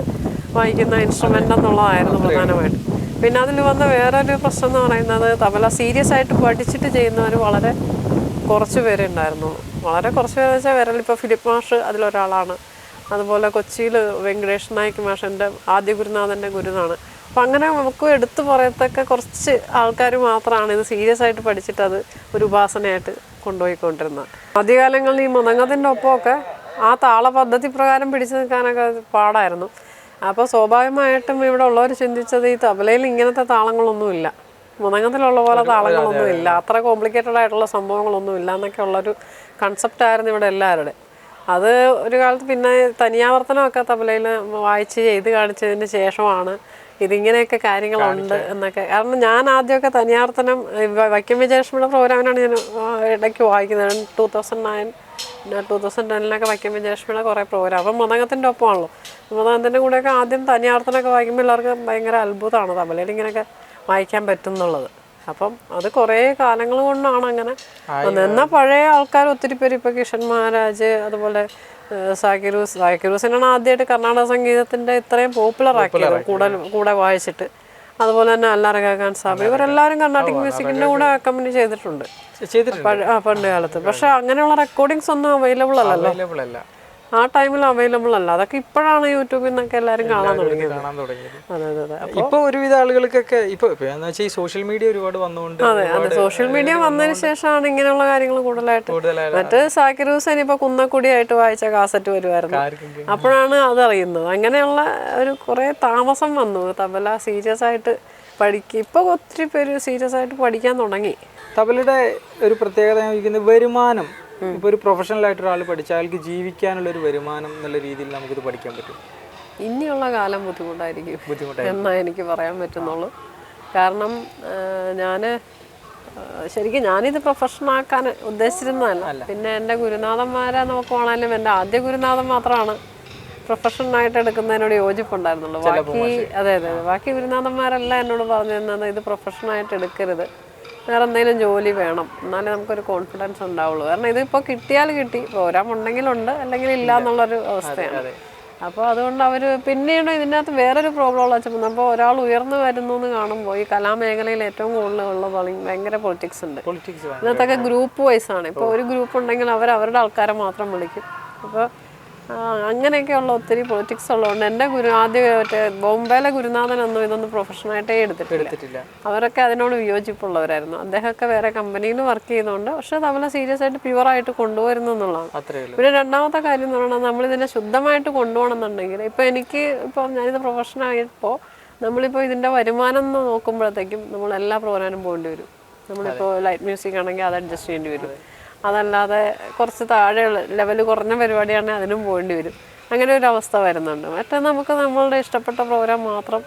വായിക്കുന്ന ഇൻസ്ട്രുമെൻ്റ് എന്നുള്ളതായിരുന്നു പ്രധാനമായിട്ട്. പിന്നെ അതിൽ വന്ന വേറൊരു പ്രശ്നം എന്ന് പറയുന്നത് തബല സീരിയസ് ആയിട്ട് പഠിച്ചിട്ട് ചെയ്യുന്നവർ വളരെ കുറച്ച് പേരെ ഉണ്ടായിരുന്നുള്ളൂ. വളരെ കുറച്ച് പേരെന്ന് വെച്ചാൽ വിരലിപ്പോൾ ഫിലിപ്പ് മാഷ് അതിലൊരാളാണ്. അതുപോലെ കൊച്ചിയിൽ വെങ്കടേഷ് നായിക് മാഷ് എൻ്റെ ആദ്യ ഗുരുനാഥൻ്റെ ഗുരുനാണ്. അപ്പം അങ്ങനെ നമുക്ക് എടുത്തു പറയത്തക്ക കുറച്ച് ആൾക്കാർ മാത്രമാണ് ഇത് സീരിയസ് ആയിട്ട് പഠിച്ചിട്ട് അത് ഒരു ഉപാസനയായിട്ട് കൊണ്ടുപോയിക്കൊണ്ടിരുന്നത്. ആദ്യകാലങ്ങളിൽ ഈ മൃദംഗത്തിൻ്റെ ഒപ്പമൊക്കെ ആ താള പദ്ധതി പ്രകാരം പിടിച്ചു നിൽക്കാനൊക്കെ പാടായിരുന്നു. അപ്പോൾ സ്വാഭാവികമായിട്ടും ഇവിടെ ഉള്ളവർ ചിന്തിച്ചത് ഈ തബലയിൽ ഇങ്ങനത്തെ താളങ്ങളൊന്നുമില്ല, മൃദംഗത്തിലുള്ള പോലെ താളങ്ങളൊന്നുമില്ല, അത്ര കോംപ്ലിക്കേറ്റഡ് ആയിട്ടുള്ള സംഭവങ്ങളൊന്നുമില്ല എന്നൊക്കെ ഉള്ളൊരു കൺസെപ്റ്റായിരുന്നു ഇവിടെ എല്ലാവരുടെ. അത് ഒരു കാലത്ത് പിന്നെ തനിയാവർത്തനമൊക്കെ തബലയിൽ വായിച്ച് ചെയ്ത് കാണിച്ചതിന് ശേഷമാണ് ഇതിങ്ങനെയൊക്കെ കാര്യങ്ങളുണ്ട് എന്നൊക്കെ. കാരണം ഞാൻ ആദ്യമൊക്കെ തനിയാവർത്തനം വൈക്കം വിജയലക്ഷ്മിയുടെ പ്രോഗ്രാമിനാണ് ഞാൻ ഇടയ്ക്ക് വായിക്കുന്നത്. 2010 വൈക്കം വിജയലക്ഷ്മിയുടെ കുറേ പ്രോഗ്രാം. അപ്പം മൃദംഗത്തിൻ്റെ ഒപ്പമാണല്ലോ. മൃദംഗത്തിൻ്റെ കൂടെയൊക്കെ ആദ്യം തനിയാവർത്തനമൊക്കെ വായിക്കുമ്പോൾ എല്ലാവർക്കും ഭയങ്കര അത്ഭുതമാണ് തബലയിൽ ഇങ്ങനെയൊക്കെ വായിക്കാൻ പറ്റും എന്നുള്ളത്. അപ്പം അത് കുറേ കാലങ്ങൾ കൊണ്ടാണ് അങ്ങനെ. എന്നാൽ പഴയ ആൾക്കാർ ഒത്തിരി പേര്, ഇപ്പോൾ കിഷൻ മഹാരാജ്, അതുപോലെ സാക്കിറൂസിനാണ് ആദ്യമായിട്ട് കർണാടക സംഗീതത്തിൻ്റെ ഇത്രയും പോപ്പുലർ ആക്കിയത് കൂടെ വായിച്ചിട്ട്. അതുപോലെ തന്നെ അല്ലാറ ഖാൻ സാബ്, ഇവരെല്ലാവരും കർണാട്ടിക് മ്യൂസിക്കിന്റെ കൂടെ അക്കമ്പനി ചെയ്തിട്ടുണ്ട് പണ്ട് കാലത്ത്. പക്ഷെ അങ്ങനെയുള്ള റെക്കോർഡിങ്സ് ഒന്നും അവൈലബിൾ അല്ലല്ലോ, ആ ടൈമിൽ അവൈലബിൾ അല്ല. അതൊക്കെ ഇപ്പോഴാണ് യൂട്യൂബിൽ നിന്നൊക്കെ എല്ലാവരും കാണാൻ തുടങ്ങിയത്. അതെ അതെ അതെ.
ഇപ്പൊ ഒരുവിധ ആളുകൾക്കൊക്കെ ഇപ്പൊ എന്ന് വെച്ചാൽ ഈ സോഷ്യൽ മീഡിയ ഒരുപാട് വന്നുകൊണ്ട്,
അതെ അതെ, സോഷ്യൽ മീഡിയ വന്നതിന് ശേഷമാണ് ഇങ്ങനെയുള്ള കാര്യങ്ങൾ കൂടുതലായിട്ട്. മറ്റ് സാക്കിർ ഹുസൈൻ ഇപ്പൊ കുന്നക്കുടിയായിട്ട് വായിച്ച കാസറ്റ് വരുമായിരുന്നു, അപ്പോഴാണ് അതറിയുന്നത്. അങ്ങനെയുള്ള ഒരു കുറെ താമസം വന്നു തബല സീരിയസ് ആയിട്ട് ഇപ്പൊ ഒത്തിരി പേര് സീരിയസ് ആയിട്ട് പഠിക്കാൻ തുടങ്ങി.
തബലയുടെ ഒരു പ്രത്യേകത ഞാൻ ചോദിക്കുന്നത് വരുമാനം. ഇപ്പൊ ഒരു പ്രൊഫഷണൽ ആയിട്ട് ഒരാൾ പഠിച്ചാൽ അയാൾക്ക് ജീവിക്കാനുള്ള ഒരു വരുമാനം എന്നുള്ള രീതിയിൽ നമുക്കിത് പഠിക്കാൻ പറ്റും.
ഇനിയുള്ള കാലം ബുദ്ധിമുട്ടായിരിക്കും എന്നാ എനിക്ക് പറയാൻ പറ്റുന്നുള്ളൂ. കാരണം ശരിക്കും ഞാനിത് പ്രൊഫഷനാക്കാൻ ഉദ്ദേശിച്ചിരുന്നതല്ല. പിന്നെ എൻ്റെ ഗുരുനാഥന്മാരെ നോക്കുവാണെങ്കിലും എൻ്റെ ആദ്യ ഗുരുനാഥൻ മാത്രമാണ് പ്രൊഫഷനായിട്ട് എടുക്കുന്നതിനോട് യോജിപ്പുണ്ടായിരുന്നുള്ളൂ. ബാക്കി ഗുരുനാഥന്മാരെല്ലാം എന്നോട് പറഞ്ഞു തന്നത് ഇത് പ്രൊഫഷനായിട്ട് എടുക്കരുത്, വേറെ എന്തെങ്കിലും ജോലി വേണം, എന്നാലേ നമുക്കൊരു കോൺഫിഡൻസ് ഉണ്ടാവുള്ളൂ. കാരണം ഇതിപ്പോൾ കിട്ടിയാൽ കിട്ടി, പ്രോഗ്രാം അല്ലെങ്കിൽ ഇല്ല എന്നുള്ളൊരു അവസ്ഥയാണ്. അപ്പോൾ അതുകൊണ്ട് അവർ പിന്നീട് ഇതിനകത്ത് വേറൊരു പ്രോബ്ലം ഉള്ള വെച്ചപ്പോൾ അപ്പോൾ ഒരാൾ ഉയർന്നു വരുന്നു എന്ന് കാണുമ്പോൾ ഈ കലാമേഖലയിൽ ഏറ്റവും കൂടുതലുള്ള ഭയങ്കര പൊളിറ്റിക്സ് ഉണ്ട്. ഇതിനകത്തൊക്കെ ഗ്രൂപ്പ് വൈസാണ്. ഇപ്പോൾ ഒരു ഗ്രൂപ്പ് ഉണ്ടെങ്കിൽ അവരുടെ ആൾക്കാരെ മാത്രം വിളിക്കും. അപ്പോൾ അങ്ങനെയൊക്കെയുള്ള ഒത്തിരി പൊളിറ്റിക്സ് ഉള്ളതുകൊണ്ട് എൻ്റെ ആദ്യ ബോംബെയിലെ ഗുരുനാഥനൊന്നും ഇതൊന്നും പ്രൊഫഷനായിട്ടേ എടുത്തിട്ടില്ല. അവരൊക്കെ അതിനോട് വിയോജിപ്പുള്ളവരായിരുന്നു. അദ്ദേഹമൊക്കെ വേറെ കമ്പനിയിൽ വർക്ക് ചെയ്യുന്നതുകൊണ്ട്. പക്ഷെ തബല സീരിയസ് ആയിട്ട് പ്യുവറായിട്ട് കൊണ്ടുവരുന്നു എന്നുള്ളതാണ്. പിന്നെ രണ്ടാമത്തെ കാര്യം എന്ന് പറഞ്ഞാൽ നമ്മളിതിനെ ശുദ്ധമായിട്ട് കൊണ്ടുപോകണമെന്നുണ്ടെങ്കിൽ ഇപ്പോൾ ഞാനിത് പ്രൊഫഷനായപ്പോൾ നമ്മളിപ്പോൾ ഇതിൻ്റെ വരുമാനം എന്ന് നോക്കുമ്പോഴത്തേക്കും നമ്മൾ എല്ലാ പ്രോഗ്രാമിനും പോകേണ്ടി വരും. നമ്മളിപ്പോൾ ലൈറ്റ് മ്യൂസിക് ആണെങ്കിൽ അത് അഡ്ജസ്റ്റ് ചെയ്യേണ്ടി വരും. അതല്ലാതെ കുറച്ച് താഴെ ലെവൽ കുറഞ്ഞ പരിപാടിയാണെങ്കിൽ അതിനും പോകേണ്ടി വരും. അങ്ങനെ ഒരു അവസ്ഥ വരുന്നുണ്ട്. മറ്റേ നമുക്ക് നമ്മളുടെ ഇഷ്ടപ്പെട്ട പ്രോഗ്രാം മാത്രം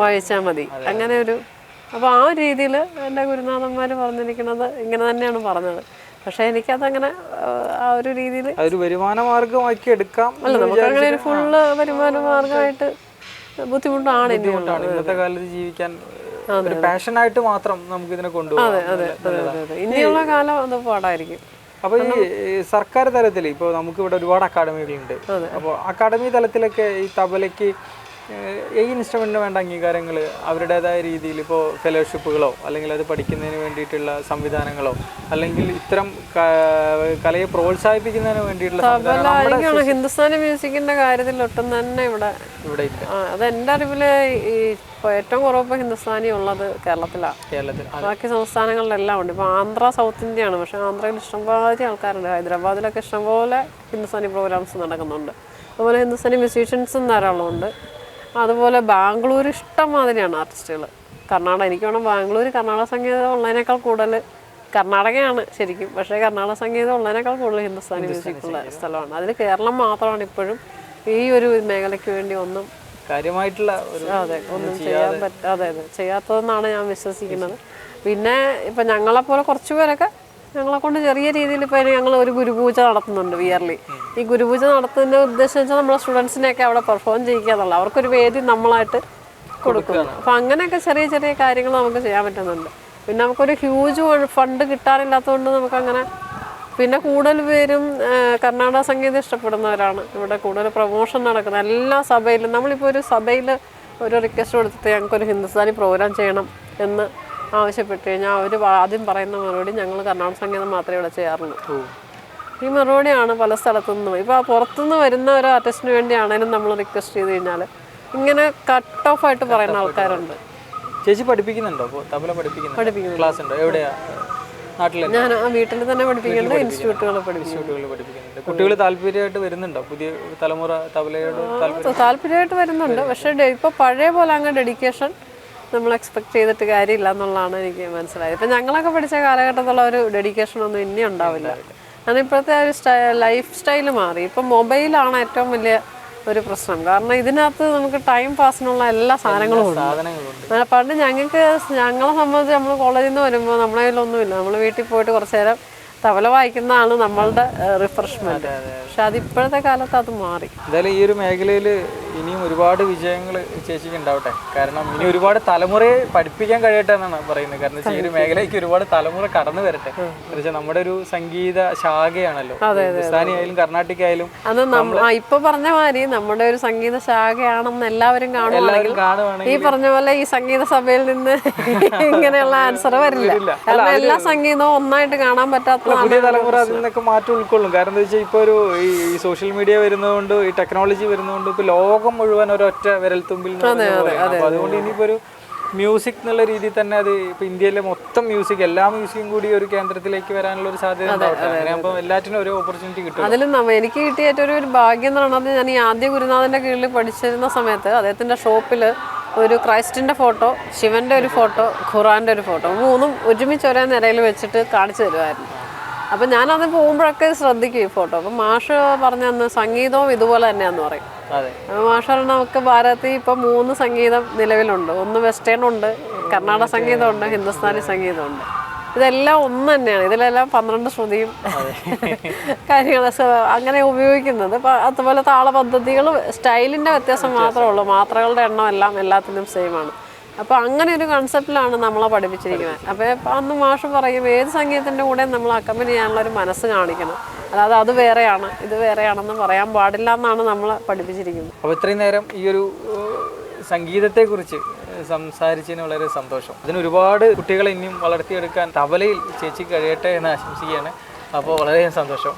വായിച്ചാൽ മതി. അങ്ങനെ അപ്പോൾ ആ ഒരു രീതിയിൽ എൻ്റെ ഗുരുനാഥന്മാർ പറഞ്ഞിരിക്കുന്നത് ഇങ്ങനെ തന്നെയാണ് പറഞ്ഞത്. പക്ഷെ എനിക്കതങ്ങനെ ആ ഒരു രീതിയിൽ
വരുമാന മാർഗമാക്കി എടുക്കാം.
അല്ല, നമുക്ക് അങ്ങനെ ഒരു ഫുള്ള് വരുമാന മാർഗമായിട്ട് ബുദ്ധിമുട്ടാണ്
ഇന്നത്തെ കാലത്ത് ജീവിക്കാൻ. പാഷനായിട്ട് മാത്രം നമുക്ക് ഇതിനെ കൊണ്ടുപോകാം.
ഇനിയുള്ള കാലം അത് പാടായിരിക്കും.
അപ്പൊ ഈ സർക്കാർ തലത്തിൽ ഇപ്പോൾ നമുക്ക് ഇവിടെ ഒരുപാട് അക്കാഡമികളുണ്ട്. അപ്പോൾ അക്കാഡമി തലത്തിലൊക്കെ ഈ തബലയ്ക്ക് ഈ ഇൻസ്ട്രുമെന്റിന് വേണ്ട അംഗീകാരങ്ങൾ അവരുടേതായ രീതിയിൽ ഇപ്പോൾ ഫെലോഷിപ്പുകളോ അല്ലെങ്കിൽ അത് പഠിക്കുന്നതിന് വേണ്ടിയിട്ടുള്ള സംവിധാനങ്ങളോ അല്ലെങ്കിൽ ഇത്തരം കലയെ പ്രോത്സാഹിപ്പിക്കുന്നതിന് വേണ്ടിയിട്ടുള്ള
ഹിന്ദുസ്ഥാനി മ്യൂസിക്കിന്റെ കാര്യത്തിൽ ഒട്ടും തന്നെ ഇവിടെ ഇല്ല. അത് എൻ്റെ അറിവില് ഏറ്റവും കുറവ് ഹിന്ദുസ്ഥാനി ഉള്ളത് കേരളത്തിലാണ്. ബാക്കി സംസ്ഥാനങ്ങളിലെല്ലാം ഉണ്ട്. ഇപ്പോൾ ആന്ധ്ര സൗത്ത് ഇന്ത്യയാണ്. പക്ഷെ ആന്ധ്രയിൽ ഇഷ്ടംപോലെ ആൾക്കാരുണ്ട്. ഹൈദരാബാദിലൊക്കെ ഇഷ്ടംപോലെ ഹിന്ദുസ്ഥാനി പ്രോഗ്രാംസ് നടക്കുന്നുണ്ട്. അതുപോലെ ഹിന്ദുസ്ഥാനി മ്യൂസീഷ്യൻസും ധാരാളം ഉണ്ട്. അതുപോലെ ബാംഗ്ലൂർ ഇഷ്ടംമാതിരിയാണ് ആർട്ടിസ്റ്റുകൾ. എനിക്ക് വേണം ബാംഗ്ലൂർ കർണാടക സംഗീതം ഉള്ളതിനേക്കാൾ കൂടുതൽ കർണാടകയാണ് ശരിക്കും. പക്ഷേ കർണാടക സംഗീതം ഉള്ളതിനേക്കാൾ കൂടുതൽ ഹിന്ദുസ്ഥാനി മ്യൂസിക്കുള്ള സ്ഥലമാണ്. അതിൽ കേരളം മാത്രമാണ് ഇപ്പോഴും ഈ ഒരു മേഖലയ്ക്ക് വേണ്ടി ഒന്നും
കാര്യമായിട്ടുള്ള
ഒന്നും ചെയ്യാത്തതെന്നാണ് ഞാൻ വിശ്വസിക്കുന്നത്. പിന്നെ ഇപ്പം ഞങ്ങളെപ്പോലെ കുറച്ച് പേരൊക്കെ ഞങ്ങളെ കൊണ്ട് ചെറിയ രീതിയിൽ ഇപ്പോൾ ഞങ്ങൾ ഒരു ഗുരുപൂജ നടത്തുന്നുണ്ട് ഇയർലി. ഈ ഗുരുപൂജ നടത്തുന്നതിൻ്റെ ഉദ്ദേശം വെച്ചാൽ നമ്മളെ സ്റ്റുഡൻസിനെയൊക്കെ അവിടെ പെർഫോം ചെയ്യിക്കുക എന്നുള്ള അവർക്കൊരു വേദി നമ്മളായിട്ട് കൊടുക്കുന്നു. അപ്പം അങ്ങനെയൊക്കെ ചെറിയ ചെറിയ കാര്യങ്ങൾ നമുക്ക് ചെയ്യാൻ പറ്റുന്നുണ്ട്. പിന്നെ നമുക്കൊരു ഹ്യൂജ് ഫണ്ട് കിട്ടാനില്ലാത്തതുകൊണ്ട് നമുക്കങ്ങനെ. പിന്നെ കൂടുതൽ പേരും കർണാടക സംഗീതം ഇഷ്ടപ്പെടുന്നവരാണ്. ഇവിടെ കൂടുതൽ പ്രൊമോഷൻ നടക്കുന്നത് എല്ലാ സഭയിലും. നമ്മളിപ്പോൾ ഒരു സഭയിൽ ഒരു റിക്വസ്റ്റ് കൊടുത്തിട്ട് ഞങ്ങൾക്കൊരു ഹിന്ദുസ്ഥാനി പ്രോഗ്രാം ചെയ്യണം എന്ന് ആവശ്യപ്പെട്ട് കഴിഞ്ഞാൽ അവർ ആദ്യം പറയുന്ന മറുപടി ഞങ്ങൾ കർണാടക സംഗീതം മാത്രമേ ഇവിടെ ചെയ്യാറുള്ളൂ. ഈ മറുപടിയാണ് പല സ്ഥലത്തു നിന്നും. ഇപ്പോൾ പുറത്തുനിന്ന് വരുന്ന ഒരു ആർട്ടിസ്റ്റിന് വേണ്ടിയാണെങ്കിലും നമ്മൾ റിക്വസ്റ്റ് ചെയ്ത് കഴിഞ്ഞാൽ ഇങ്ങനെ കട്ട് ഓഫ് ആയിട്ട് പറയുന്ന ആൾക്കാരുണ്ട്.
ചേച്ചി പഠിപ്പിക്കുന്നുണ്ടോ? തബല പഠിപ്പിക്കുന്നു. ക്ലാസ് ഉണ്ടോ? എവിടെയാ?
ഞാൻ ആ വീട്ടിൽ തന്നെ പഠിപ്പിക്കുന്നുണ്ട്. ഇൻസ്റ്റിറ്റ്യൂട്ടുകൾ
പഠിപ്പിക്കുന്നുണ്ട്. കുട്ടികൾ താല്പര്യമായിട്ട് വരുന്നുണ്ടോ? പുതിയ തലമുറ തബലയോട്
താല്പര്യമായിട്ട് വരുന്നുണ്ട്. പക്ഷേ ഇപ്പോൾ പഴയ പോലെ അങ്ങ് ഡെഡിക്കേഷൻ നമ്മൾ എക്സ്പെക്ട് ചെയ്തിട്ട് കാര്യമില്ല എന്നുള്ളതാണ് എനിക്ക് മനസ്സിലായത്. ഇപ്പം ഞങ്ങളൊക്കെ പഠിച്ച കാലഘട്ടത്തിലുള്ള ഒരു ഡെഡിക്കേഷനൊന്നും ഇനി ഉണ്ടാവില്ല. കാരണം ഇപ്പോഴത്തെ ഒരു ലൈഫ് സ്റ്റൈല് മാറി. ഇപ്പം മൊബൈലാണ് ഏറ്റവും വലിയ ഒരു പ്രശ്നം. കാരണം ഇതിനകത്ത് നമുക്ക് ടൈം പാസിനുള്ള എല്ലാ സാധനങ്ങളും ഉണ്ട്. പണ്ട് ഞങ്ങളെ സംബന്ധിച്ച് നമ്മൾ കോളേജിൽ നിന്ന് വരുമ്പോൾ നമ്മുടെ കയ്യിലൊന്നുമില്ല. നമ്മൾ വീട്ടിൽ പോയിട്ട് കുറച്ച് നേരം തബല വായിക്കുന്നതാണ് നമ്മളുടെ റിഫ്രഷ്മെന്റ്. പക്ഷെ അത് ഇപ്പോഴത്തെ കാലത്ത് അത് മാറി.
എന്തായാലും ഈ ഒരു മേഖലയിൽ ഇനിയും ഒരുപാട് വിജയങ്ങൾ ചേച്ചിക്ക് ഉണ്ടാവട്ടെ. കാരണം ഇനി ഒരുപാട് തലമുറയെ പഠിപ്പിക്കാൻ കഴിയട്ടെ എന്നാണ് പറയുന്നത്. കാരണം ഈ ഒരു മേഖലയ്ക്ക് ഒരുപാട് തലമുറ കടന്നു വരട്ടെ. എന്നുവെച്ചാൽ നമ്മുടെ ഒരു സംഗീത ശാഖയാണല്ലോ, ഹിന്ദുസ്ഥാനി ആയാലും കർണാട്ടിക് ആയാലും.
അത് ഇപ്പൊ പറഞ്ഞ മാതിരി നമ്മുടെ ഒരു സംഗീത ശാഖയാണെന്ന് എല്ലാവരും കാണുവാണെങ്കിൽ ഈ പറഞ്ഞ പോലെ ഈ സംഗീത സഭയിൽ നിന്ന് ഇങ്ങനെയുള്ള ആൻസർ വരില്ല. കാരണം എല്ലാ സംഗീതവും ഒന്നായിട്ട് കാണാൻ പറ്റാത്ത
പുതിയ തലമുറ അതിൽ നിന്നൊക്കെ മാറ്റം ഉൾക്കൊള്ളും. കാരണം എന്താ വെച്ചാൽ ഇപ്പൊ ഒരു ഈ സോഷ്യൽ മീഡിയ വരുന്നതുകൊണ്ട്, ഈ ടെക്നോളജി വരുന്നതുകൊണ്ട് ഇപ്പൊ ലോകം മുഴുവൻ ഒരൊറ്റ വിരൽത്തുമ്പിൽ. അപ്പൊ അതുകൊണ്ട് ഇനിയിപ്പോ ഒരു മ്യൂസിക് എന്നുള്ള രീതിയിൽ തന്നെ അത് ഇപ്പൊ ഇന്ത്യയിലെ മൊത്തം മ്യൂസിക്, എല്ലാ മ്യൂസിക്കും കൂടി ഒരു കേന്ദ്രത്തിലേക്ക് വരാനുള്ള ഒരു സാധ്യത ഉണ്ടാവട്ടെ. അങ്ങനെ ആകുമ്പോൾ എല്ലാറ്റിനും ഒരു ഓപ്പർച്യൂണിറ്റി കിട്ടും.
അതിലും എനിക്ക് കിട്ടിയ ഏറ്റവും ഒരു ഭാഗ്യം എന്ന് പറയുന്നത്, ഞാൻ ഈ ആദ്യ ഗുരുനാഥന്റെ കീഴിൽ പഠിച്ചിരുന്ന സമയത്ത് അദ്ദേഹത്തിന്റെ ഷോപ്പിൽ ഒരു ക്രൈസ്റ്റിന്റെ ഫോട്ടോ, ശിവന്റെ ഒരു ഫോട്ടോ, ഖുറാന്റെ ഒരു ഫോട്ടോ, മൂന്നും ഒരുമിച്ച് ഒരേ നിരയിൽ വെച്ചിട്ട് കാണിച്ചു തരുമായിരുന്നു. അപ്പം ഞാനത് പോകുമ്പോഴൊക്കെ ശ്രദ്ധിക്കും ഈ ഫോട്ടോ. അപ്പം മാഷ് പറഞ്ഞന്ന് സംഗീതവും ഇതുപോലെ തന്നെയാന്ന് പറയും. മാഷ് പറഞ്ഞാൽ നമുക്ക് ഭാരതത്തിൽ ഇപ്പം 3 സംഗീതം നിലവിലുണ്ട്. ഒന്ന് വെസ്റ്റേൺ ഉണ്ട്, കർണാടക സംഗീതമുണ്ട്, ഹിന്ദുസ്ഥാനി സംഗീതമുണ്ട്. ഇതെല്ലാം ഒന്ന് തന്നെയാണ്. ഇതിലെല്ലാം 12 ശ്രുതിയും കാര്യങ്ങൾ അങ്ങനെ ഉപയോഗിക്കുന്നത്. അതുപോലെ താളപദ്ധതികൾ, സ്റ്റൈലിൻ്റെ വ്യത്യാസം മാത്രമേ ഉള്ളൂ. മാത്രകളുടെ എണ്ണം എല്ലാം എല്ലാത്തിനും സെയിം ആണ്. അപ്പോൾ അങ്ങനെ ഒരു കൺസെപ്റ്റിലാണ് നമ്മളെ പഠിപ്പിച്ചിരിക്കുന്നത്. അപ്പോൾ അന്ന് മാഷ് പറയും ഏത് സംഗീതത്തിൻ്റെ കൂടെ നമ്മൾ അക്കമ്പനി ചെയ്യാനുള്ള ഒരു മനസ്സ് കാണിക്കണം, അല്ലാതെ അത് വേറെയാണ് ഇത് വേറെയാണെന്ന് പറയാൻ പാടില്ല എന്നാണ് നമ്മളെ പഠിപ്പിച്ചിരിക്കുന്നത്.
അപ്പോൾ ഇത്രയും നേരം ഈ ഒരു സംഗീതത്തെക്കുറിച്ച് സംസാരിച്ചതിന് വളരെ സന്തോഷം. അതിന് ഒരുപാട് കുട്ടികളെ ഇനിയും വളർത്തിയെടുക്കാൻ തബലയിൽ ചേച്ചി കഴിയട്ടെ എന്ന് ആശംസിക്കുകയാണ്. അപ്പോൾ വളരെ സന്തോഷം.